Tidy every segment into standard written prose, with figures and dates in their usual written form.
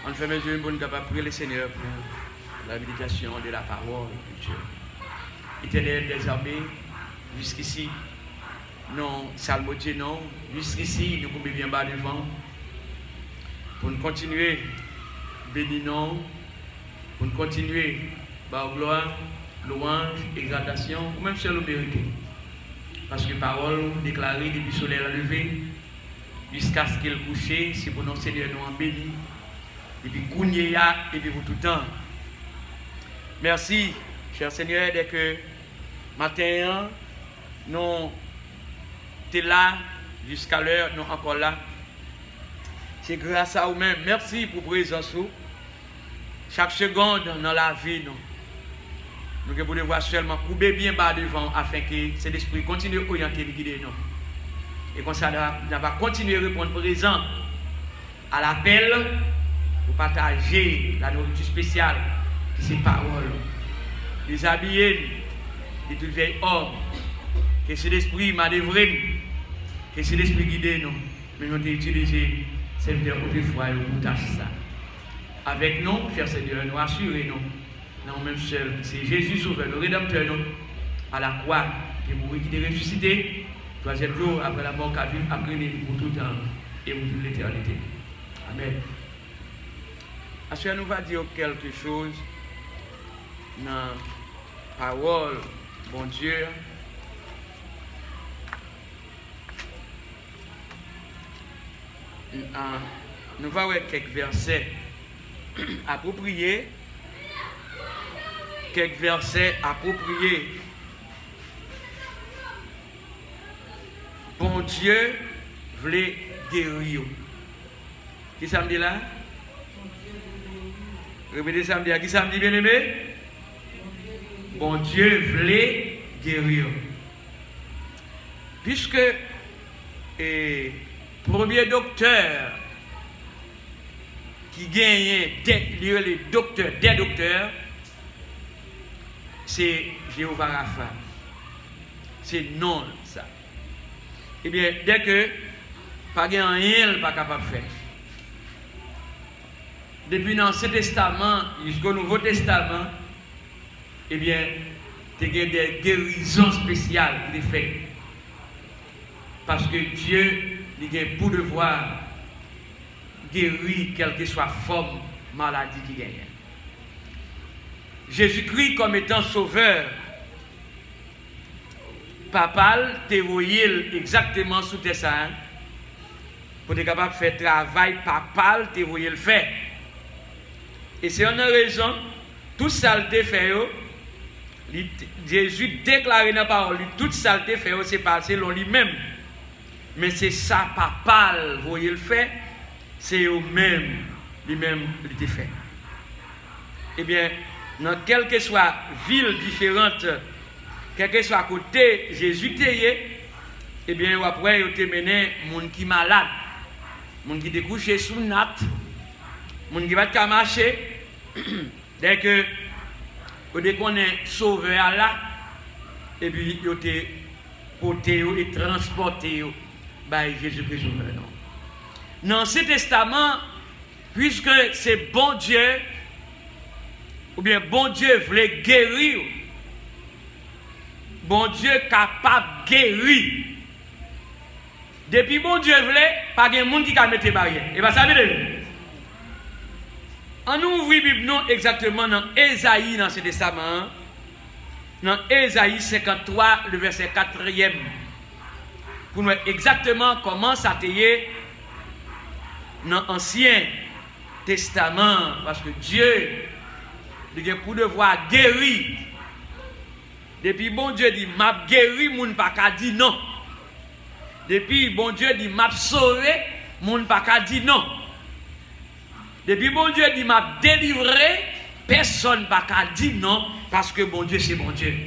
On fait mes yeux pour nous capables de prier le Seigneur pour la méditation de la parole de Dieu. Éternel des armées, jusqu'ici, non, salmodier non, jusqu'ici, nous pouvons bien bas devant, pour nous continuer, bénir non, pour nous continuer, par gloire, louange, exaltation, ou même seul le mériter. Parce que parole déclarée depuis le soleil levé, jusqu'à ce qu'elle couche, c'est pour notre Seigneur nous en béni, depuis Kounyea et puis pour tout temps. Merci, cher Seigneur, dès que matin, nous sommes là, jusqu'à l'heure, nous sommes encore là. C'est grâce à vous-même. Merci pour la présence. Chaque seconde dans la vie, nous devons devoir seulement couper bien bas devant afin que cet esprit continue à orienter et guider nous. Et comme ça, nous va continuer à répondre présent à l'appel pour partager la nourriture spéciale qui c'est parole. Déshabiller de tout vieil homme, que cet esprit m'a dévré, que cet esprit guide nous. Mais nous avons utilisé serviteur pour des fois et pour tâcher ça. Avec nous, cher Seigneur, nous assurer nous, non même seul, c'est Jésus sauveur, le rédempteur nous, à la croix, qui est mort, qui est ressuscité, troisième jour après la mort, qui a vécu après nous pour tout le temps et pour toute l'éternité. Amen. Assurez nous va dire quelque chose dans la parole, bon Dieu. Nous allons voir quelques versets appropriés. Quelques versets appropriés. Bon Dieu voulait guérir. Qui ça me dit là? Répétez ça me dit. Qui ça me dit bien aimé? Bon Dieu voulait guérir. Puisque premier docteur qui gagne les docteurs, des docteurs, c'est Jéhovah Rapha. C'est non ça. Eh bien, dès que pas de rien, pas capable de faire. Depuis l'Ancien Testament jusqu'au Nouveau Testament, eh bien, il y a des guérisons spéciales qui sont faites. Parce que Dieu, il a pour devoir guérir quelle que soit forme maladie qui gagne. Jésus-Christ comme étant sauveur, papal, te voyé exactement sous tes seins pour être capable de faire travail papal, te voyé le faire. Et c'est une raison, tout ça le fait, Jésus déclaré dans la parole, tout ça le fait, c'est pas selon lui-même. Mais c'est ça, papal, vous voyez le fait, c'est eux-mêmes, lui-même, le fait. Eh bien, dans quelle que soit ville différente, quel que soit côté Jésus t'ayé, eh bien, après, il te mené monde qui malade, monde qui découché sous natte, monde qui va te marcher, dès que qu'on est sauveur là, et puis il te porté et transporté par Jésus-Christ sauveur. Dans l'Ancien Testament, puisque c'est bon Dieu, ou bien bon Dieu voulait guérir, bon Dieu capable de guérir. Depuis bon Dieu voulait, pas de monde qui a mis des barrières. Et bien ça veut dire, on ouvre la Bible exactement dans Ésaïe, dans ce testament, dans Ésaïe 53, le verset 4e, pour nous exactement comment ça t'est dans l'Ancien Testament, parce que Dieu, il a pour devoir guérir. Depuis bon Dieu dit, m'a guéri, moun pas qu'à dire non. Depuis bon Dieu dit, m'a sauvé, moun pas qu'à dire non. Depuis bon Dieu dit, m'a délivré, personne pas qu'à dire non, parce que bon Dieu, c'est bon Dieu.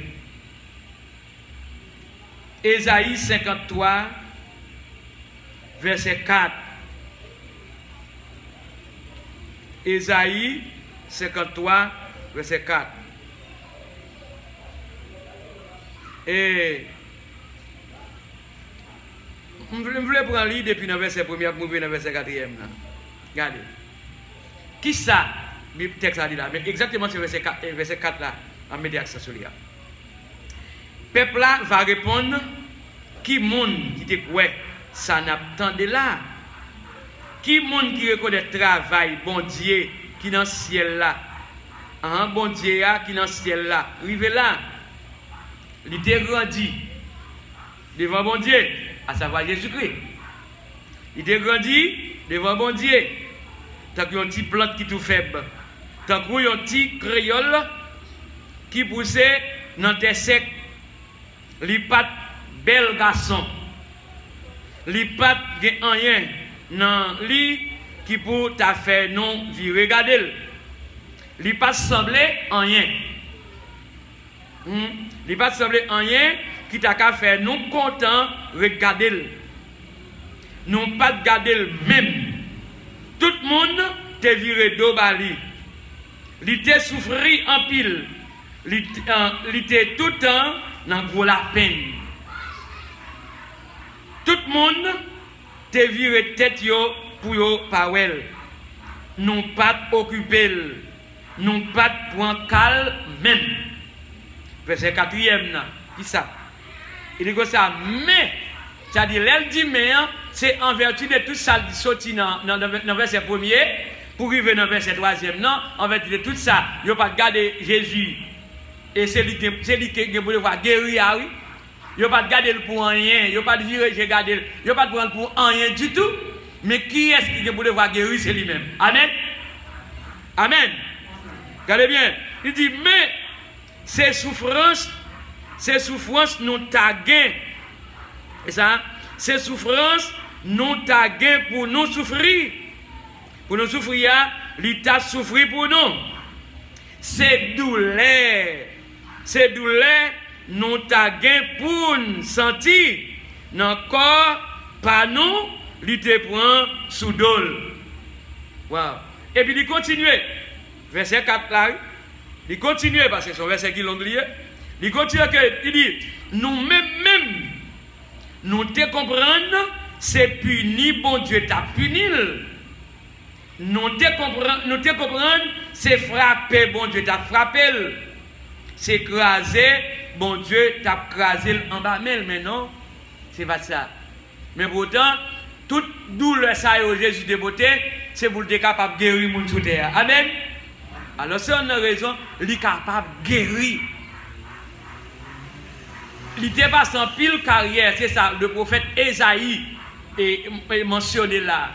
Ésaïe 53, verset 4. Ésaïe 53, verset 4. Et je voulais prendre l'idée depuis le verset 1er pour le verset 4e. Regardez. Qui ça? Le texte a dit là. Mais exactement c'est verset 4 là. On met accent sur lui. Peuple là va répondre. Qui monde qui te quoi? Ça n'attendait là. Qui monde qui reconnaît le travail, bon Dieu, qui dans le ciel là? Bon Dieu qui dans le ciel là. Rive là. Il était grandi devant bon Dieu, à savoir Jésus-Christ. Il était grandi devant bon Dieu. Tant qu'il y a une petite plante qui est tout faible. Tant qu'il y a un petit créole qui poussait dans tes secs. Il n'est pas bel garçon. Il n'est pas rien dans lui qui pour t'a fait non vie. Regardez. Il n'est pas semblé en rien. Il n'est pas semblé en rien qui t'a qu'à faire non content regarder. Non pas de garder même. Tout le monde te viré d'eau bali. Il te souffri en pile. Il te tout le temps dans gros la peine. Tout le monde te viré tête yo pour yo parel. Non pas occupé. Non pas point calme même. Verset 4e là. Qui ça? Il dit que ça, mais, c'est-à-dire, elle dit mais, c'est en vertu de tout ça qui sorti dans le verset 1er, pour arriver dans le verset 3e, non, en vertu de tout ça, il n'y a pas de garder Jésus, et c'est lui qui est pour voir guérir, oui. Il n'y a pas de garder pour rien, il n'y a pas de virer, j'ai gardé, il n'y a pas de prendre pour rien du tout, mais qui est-ce qui est pour voir guérir, c'est lui-même. Amen. Amen. Regardez bien, il dit, mais, ces souffrances nous taguent. Et ça, ces souffrances nous taguent pour nous souffrir. Pour nous souffrir, l'État souffrir pour nous. Ces douleurs nous taguent pour nous sentir. Dans le corps, par nous, l'État prend sous dol. Wow. Et puis il continue. Verset 4 là. Il continue parce que c'est son verset qui l'ont lié. Il continue il dit, nous-mêmes, nous te comprenons, c'est puni, bon Dieu t'a puni. Nous te comprenons, c'est frappé, bon Dieu t'a frappé. C'est écrasé, bon Dieu t'a écrasé en bas. Mais non, c'est pas ça. Mais pourtant, toute douleur ça est Jésus de beauté, c'est pour être capable de guérir mon sous terre. Amen. Alors, c'est une raison, il est capable de guérir. Il était pas sans pile carrière, c'est ça, le prophète Esaïe est mentionné là.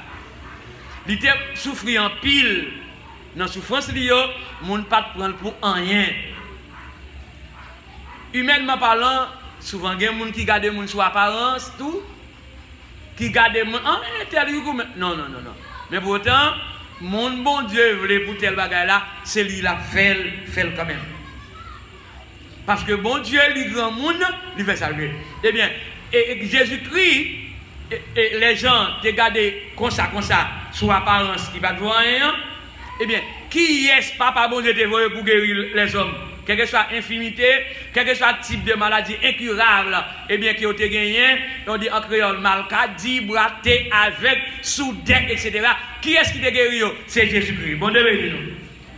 Il était souffri en pile. Dans la souffrance, il n'y a pas de prendre pour rien. Humainement parlant, souvent, il y a des gens qui gardent les gens sur apparence, tout. Qui gardent les gens. Non. Mais pourtant, mon bon Dieu voulait pour tel bagage là, c'est lui qui fait quand même. Parce que bon Dieu, lui grand monde, lui fait saluer. Eh bien, et Jésus-Christ, et les gens te gardent comme ça, sous apparence qui va te voir rien. Eh bien, qui est-ce papa bon Dieu te voyé pour guérir les hommes? Quelle que soit infimité, quel que soit type de maladie incurable, eh bien, qui ont été gagnés, on dit en créole malka, dit, braté, avec, soudain, etc. Qui est-ce qui te guérit? C'est Jésus-Christ. Bon Dieu, nous.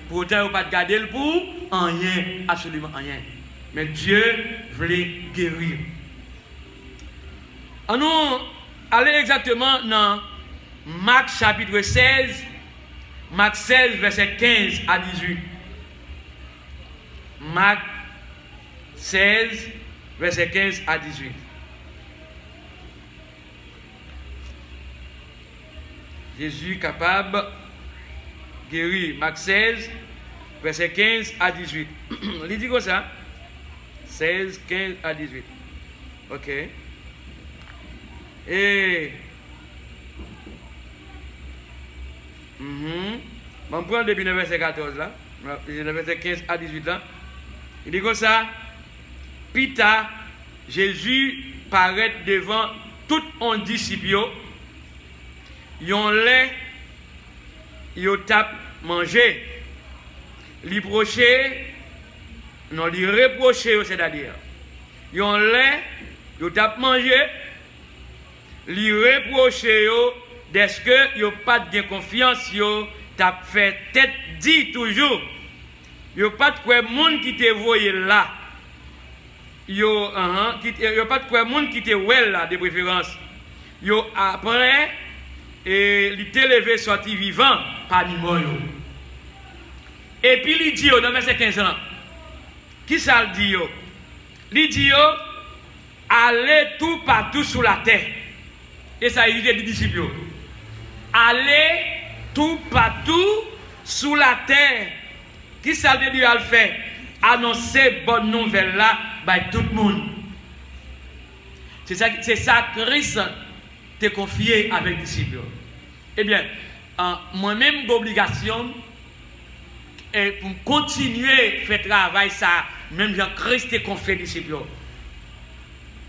Pourtant, on ne pas te garder pour rien, absolument rien. Mais Dieu voulait guérir. Nous allons exactement dans Marc chapitre 16, Marc 16, verset 15 à 18. Marc 16, verset 15 à 18. Jésus capable de guérir. Marc 16, verset 15 à 18. Il dit comme ça. 16, 15 à 18. Ok. Et. On prend depuis le verset 14 là. Le verset 15 à 18 là. Il dit comme ça. Pita, Jésus paraît devant tout un disciple. Yon lait, yon tape manger. Li proché. Non, li reproché, c'est-à-dire, yon lait, yon tape manger, li reproché, d'est-ce que yon pas de confiance, t'as fait tête dit toujours. Yo pas de quoi monde qui te voyé là. Yo pas de quoi monde qui te well là de préférence. Yo après et il t'est levé sorti vivant parmi moi yo. Et puis il dit dans verset 15 ans. Qui ça le dit yo? Il dit yo allez tout partout sur la terre. Et ça il dit des disciples. Allez tout partout sur la terre. Qui ça veut dire à le faire? Annoncer bonne nouvelle là by tout le monde. C'est ça Christ t'a confié avec les disciples. Eh bien, moi-même d'obligation pour continuer à faire travail ça, même Jean Christ t'a confié aux disciples.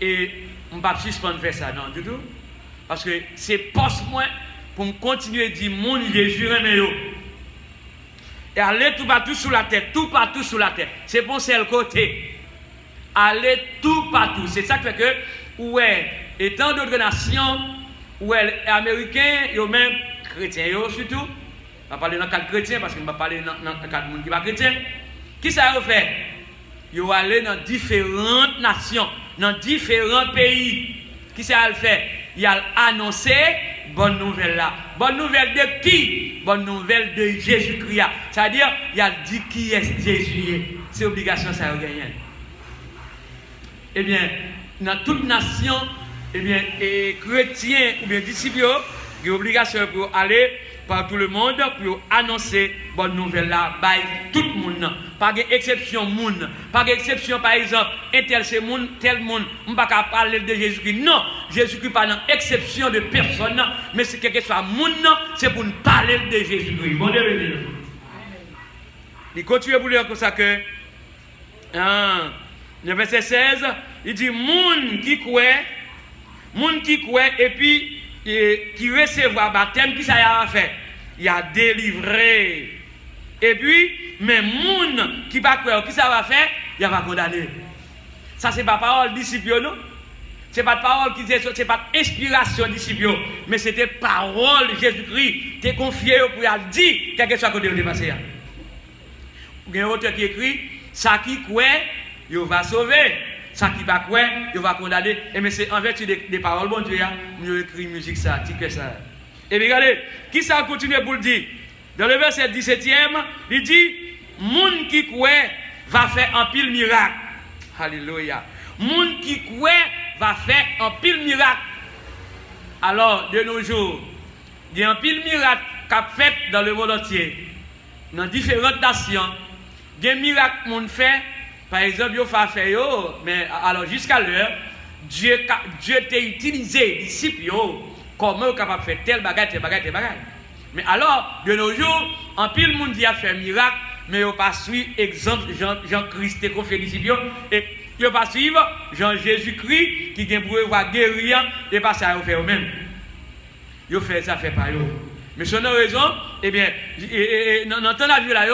Et on ne va pas suspendre faire ça, non, du tout. Parce que c'est poste moi pour me continuer à dire mon Jésus aimé. Et aller tout partout sur la terre, tout partout sur la terre. C'est bon, c'est le côté. Aller tout partout. C'est ça qui fait que, ouais, étant d'autres nations, ouais, américains, et même chrétiens, surtout, on va parler dans le cadre chrétien, parce qu'on va parler dans le cadre de monde qui va chrétien. Qui ça va faire? Ils vont aller dans différentes nations, dans différents pays. Qui ça va le faire? Il a annoncé bonne nouvelle là. Bonne nouvelle de qui? Bonne nouvelle de Jésus-Christ. C'est-à-dire, il a dit qui est Jésus. C'est obligation ça a gagné. Eh bien, dans toute nation, eh bien, chrétiens ou bien disciples, il y a obligation pour aller par tout le monde pour annoncer bonne nouvelle là, by tout le monde. Pas d'exception monde. Pas d'exception par exemple, un tel c'est monde, tel monde, on ne va pas parler de Jésus-Christ. Non, Jésus-Christ pas dans exception de personne, mais c'est quelque soit monde, c'est pour nous parler de Jésus-Christ. Bon Dieu. Il continue pour dire comme ça que le verset 16, il dit monde qui croit et puis qui recevra baptême, qui ça y a fait? Il a délivré. Et puis, mais moun qui va croire, qui ça va faire? Il va condamner. Ça, c'est pas parole disciple, non? C'est pas parole qui dit, c'est pas inspiration disciple, mais c'était parole de Jésus-Christ. T'es confié pour lui dire, quelque chose à côté de passé. Il y a un auteur qui écrit, ça qui croit, il va sauver. Ça qui va quoi, il va condamner. Et mais c'est en vertu des paroles, bon Dieu, nous écrit musique ça, tique ça. Et bien regardez, qui ça continue pour le dire? Dans le verset 17e, il dit, moun qui croit va faire un pile miracle. Alléluia. Moun qui croit va faire un pile miracle. Alors, de nos jours, il y a un pile miracle qu'a fait dans le monde entier. Dans différentes nations, il y a un miracle qu'on fait. Par exemple, il faut faire, mais alors jusqu'à l'heure, Dieu t'a utilisé, disciples, comment il est capable de faire tel bagage. Mais alors, de nos jours, en pile monde qui a fait un miracle, mais il n'a pas suivi exemple Jean-Christ qu'on fait disciples, et il n'a pas suivi Jean-Jésus-Christ qui vient pour voir guérir, et pas ça, il fait eux-mêmes. Il fait ça, fait pas eux. Mais sur nos raisons, eh bien, dans le temps de la vie là,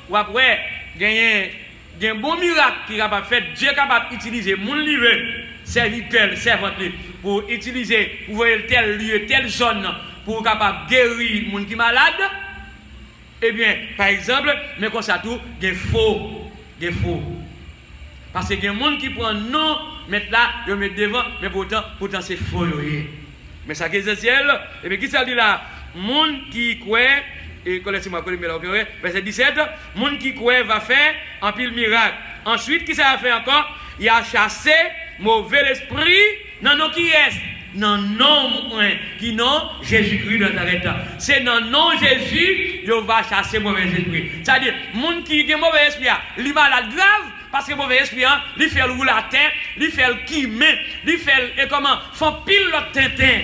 ou après, il y a un bon miracle qui est capable de faire. Dieu est capable d'utiliser mon livre, serviteur, servante, pour utiliser, pour voir tel lieu, telle zone, pour capable de guérir les gens qui sont malades. Eh bien, par exemple, mais comme ça tout, il y a faux. Parce qu'il y a des gens qui prennent non, mettent là, ils mettent devant, mais pourtant c'est faux. Mais ça qui est essentiel, et bien qui ça dit là? Monde qui croit. Et laissez-moi coller, verset 17, monde qui croit va faire un pile miracle. Ensuite, qui ça va faire encore? Il a chassé mauvais esprit. Non, qui est? Non, qui non, Jésus-Christ de Nazareth. C'est non, Jésus, il va chasser mauvais esprit. C'est-à-dire, monde qui a mauvais esprit, il est malade grave, parce que mauvais esprit, il fait le rouler à terre, il fait le quimer, il fait et comment? Font pile le tintin.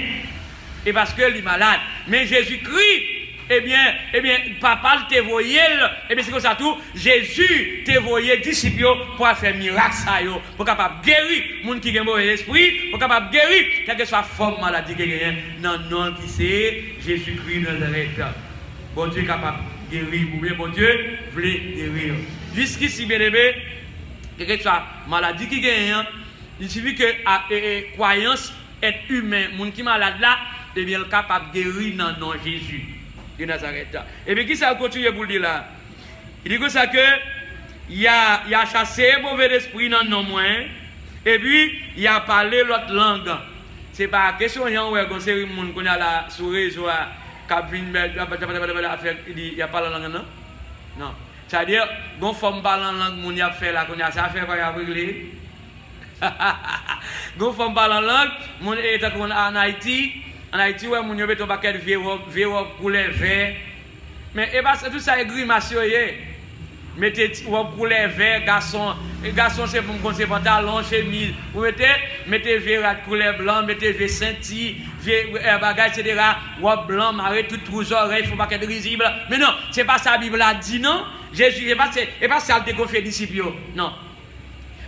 Et parce que il est malade. Mais Jésus-Christ, eh bien, papa te voyé, eh bien, c'est comme ça tout. Jésus te voyé disciple pour faire miracle, pour capable guérir les gens qui ont mauvais esprit, pour capable guérir, quelle que soit la forme maladie qui est non, qui c'est Jésus-Christ de Nazareth. Bon Dieu est capable de guérir, ou bien bon Dieu voulait guérir. Jusqu'ici, bien aimé, quelle que soit la maladie qui est, il suffit que la croyance est humaine, les gens qui sont malades là, eh bien, capable de guérir dans Jésus. de Nazareth. Et puis qui ça continue pour dire là? Il dit que ça que il a chassé mauvais esprit dans nos moins et puis il a parlé l'autre langue. C'est pas question il y a un série monde qu'on a là sur réseau il y a pas la langue non? Non. C'est-à-dire gon forme parler en langue mon y a fait là qu'on a ça fait quoi y a réglé. Gon forme parler en langue mon est en Haïti ouais mon y met un paquet de vieux couleur vert. Mais et pas tout ça est grimace mettez couleur vert garçon c'est pour me pantalon chemise vous mettez verre couleur blanc mettez verre senti verre bagage etc. robe blanc maré tout aux oreilles faut pas qu'être risible mais non c'est pas ça la Bible a dit non Jésus c'est pas ça le confier disciples non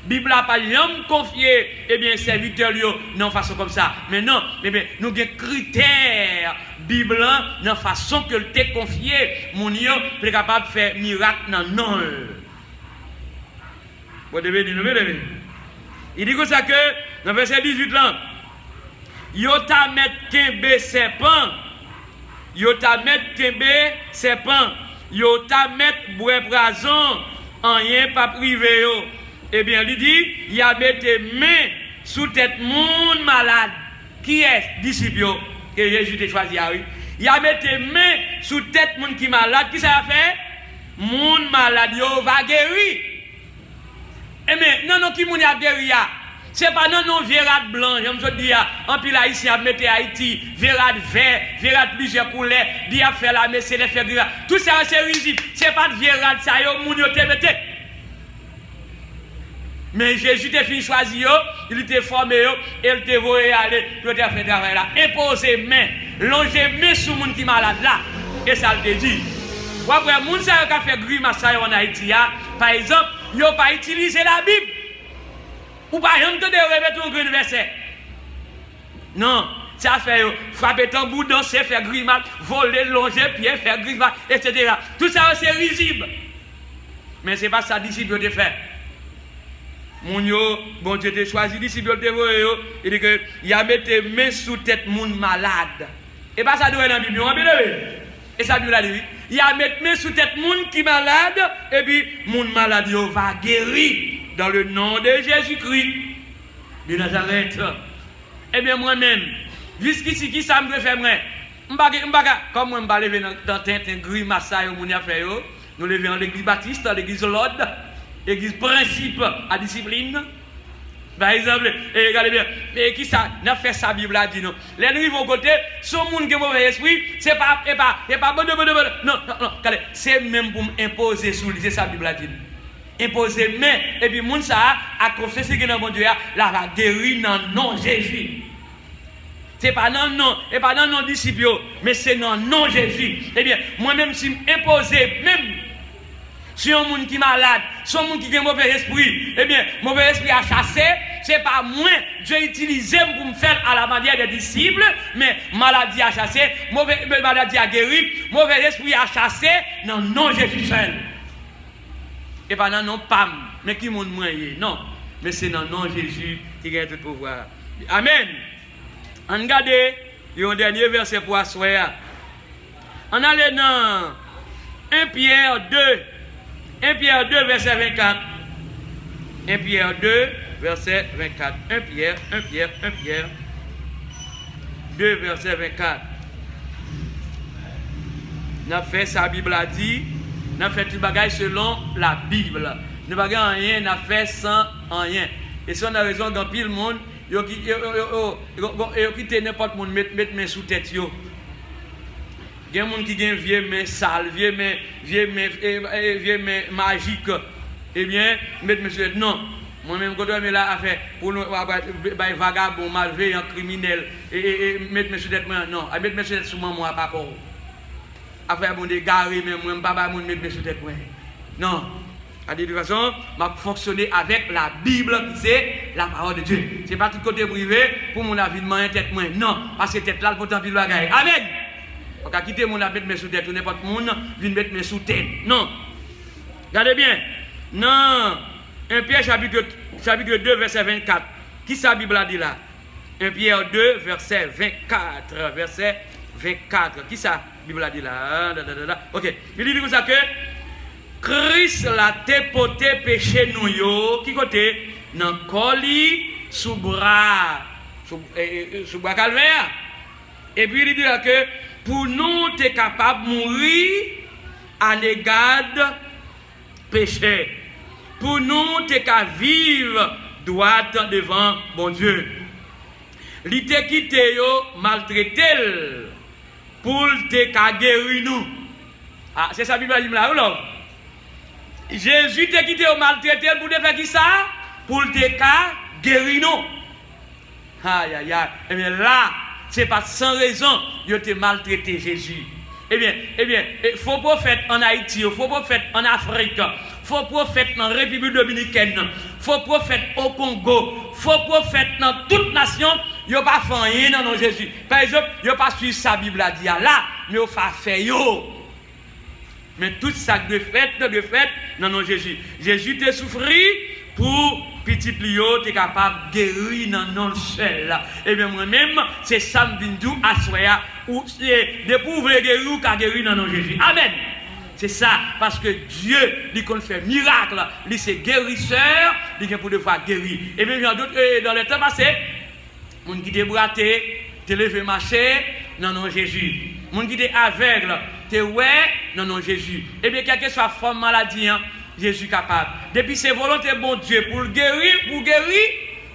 Bible a pas jamais confié serviteur non façon comme ça mais non mais bien nous avons critères Bible dans façon que le t'est confié mon yo est capable de faire miracle non vous devez dire il dit que ça que dans verset 18 là yo ta mettre kembe serpent yo ta mettre kembe serpent yo ta mettre bois brason rien pas privé yo. Eh bien, il dit, il a mis main sous tête monde malade. Qui est disciple que Jésus t'a choisi? Il a mis main sous tête monde qui est malade. Qui ça a fait? Monde malade, yo va guérir. Eh bien, non, qui monde a guéri? C'est pas non, verrat blanc. Je me dis, en pile ici, à mettre Haïti, verrat vert, verrat plusieurs couleurs, dit à faire la messe, les faire grave. Tout ça, c'est risible. C'est pas de verrat, ça, yo, moun yo te mette. Mais Jésus t'a fini choisir, il t'a formé, et il t'a voulu aller, il t'a fait travail là. Imposer main, longer main sur le monde qui est malade là. Et ça le dit. Après, les gens qui ont fait grimace en Haïti, par exemple, ils n'ont pas utilisé la Bible. Ou pas, ils n'ont pas remettre un grand verset. Non, ça fait frapper tambour, danser, faire grimace, voler, longer, pied, faire grimace, etc. Tout ça, c'est risible. Mais ce n'est pas ça disciple de faire. Mon yo, bon Dieu t'a choisi disciple de vous, il dit que il a mis main sous tête monde malade. Et pas ça doit être dans la Bible, on bien et ça Bible a dit, il a mis main sous tête monde qui malade et puis monde malade yo va guérir dans le nom de Jésus-Christ de Nazareth. Eh bien moi-même, jusqu'ici qui ça me faire moi? M'baga comme moi m'ba lever dans Tintin grimace ça yo moun a fait yo, nous lever en l'église baptiste, l'église Lord. Église principe à discipline. Par exemple, regardez bien, mais qui ça n'a fait sa Bible a dit non. Les nouveaux côté, son monde qui a mauvais esprit, c'est pas bon. Non, c'est même pour imposer sur lui, c'est sa Bible a dit. Imposer, mais, et puis monde ça a confessé que dans mon Dieu, là va guérir dans le nom Jésus. C'est pas non, et pas non disciple, mais c'est dans le nom Jésus. Eh bien, moi-même, si m'imposer, même. Si un monde qui est malade, si un monde qui a un mauvais esprit, eh bien, mauvais esprit à chasser, c'est pas moi, Dieu utilise pour me faire à la manière des disciples, mais maladie à chasser, maladie à guérir, mauvais esprit à chasser, non, non, Jésus seul. Et pas non, Pam, mais qui monde moyen, non, mais c'est non, non, Jésus qui a tout pouvoir. Amen. On regarde, il y a un dernier verset pour asseoir. On allait dans 1 Pierre 2. 1 Pierre 2, verset 24. 1 Pierre 2, verset 24. 1 Pierre 2, verset 24. Nous avons fait sa Bible a dit, nous avons fait tout bagage selon la Bible. Nous n'avons rien, nous avons fait sans rien. Et si on a raison, dans pile monde, ils ont quitté n'importe monde, mettre main sous tête. Il y a des gens qui ont vieux mais sale, vieux mais magique. Eh bien, monsieur, non. Moi-même, quand je suis là à faire pour nous vagabond, malveillant, criminel, et mettre monsieur tête, non. Mettre monsieur tête sous moi, pas pour. À faire bon dégaré, mais moi, pas mettre monsieur tête, non. De toute façon, je fonctionner avec la Bible, qui c'est la parole de Dieu. Ce n'est pas tout côté privé pour mon avis de main tête, non. Parce que tête là, pour tant pis, Amen. On va quitter mon mettre mes sous tête, ou n'importe monde vient mettre mes sous tête. Non. Regardez bien. Non. 1 Pierre chapitre 2, verset 24. Qui ça la Bible a dit là? 1 Pierre 2, verset 24. Verset 24. Qui ça? Bible a dit là. Ok. Il dit comme ça que Christ l'a déporté péché nous yo. Qui côté? Dans colis sous bras. Sous bras calvaire. Et puis il dit là que pour nous, tu es capable de mourir à l'égard péché. Pour nous, tu es capable de vivre droit devant bon Dieu. Il t'a quitté, maltraité, pour te guérir nous. Ah, c'est ça, Bible dit là, ou non? Jésus t'a quitté, maltraité, pour te faire qui ça? Pour te guérir nous. Aïe, aïe, aïe. Et bien là, c'est pas sans raison que tu as maltraité Jésus. Eh bien, faux prophète en Haïti, faux prophète en Afrique, faux prophète en République dominicaine, faux prophète au Congo, faux prophète dans toute nation, ils n'ont pas fait rien dans nos Jésus. Par exemple, ils n'ont pas suivi sa Bible à dire là, mais ils ont fait yo. Mais tout ça de fait, dans nos Jésus. Jésus t'a souffri pour petit Lio, tu es capable de guérir dans non seul. Et bien moi-même, c'est ça que je viens de à soya, ou de pouvoir guérir ou guérir dans nos Jésus. Amen. C'est ça, parce que Dieu, il fait miracle, il c'est guérisseur, il peut pouvoir guérir. Et bien dans le temps passé, on qui était braté, te levé marcher dans nos Jésus. On qui était aveugle, te ouais dans nos Jésus. Et bien quelle que soit la forme maladie, Jésus est capable. Depuis c'est volonté bon Dieu pour guérir,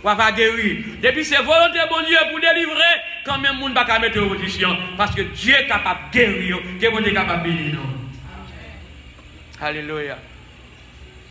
on va guérir. Depuis c'est volonté bon Dieu pour délivrer, quand même on ne va pas mettre en position. Parce que Dieu est capable de guérir, que bon Dieu est capable de bénir nous. Alléluia.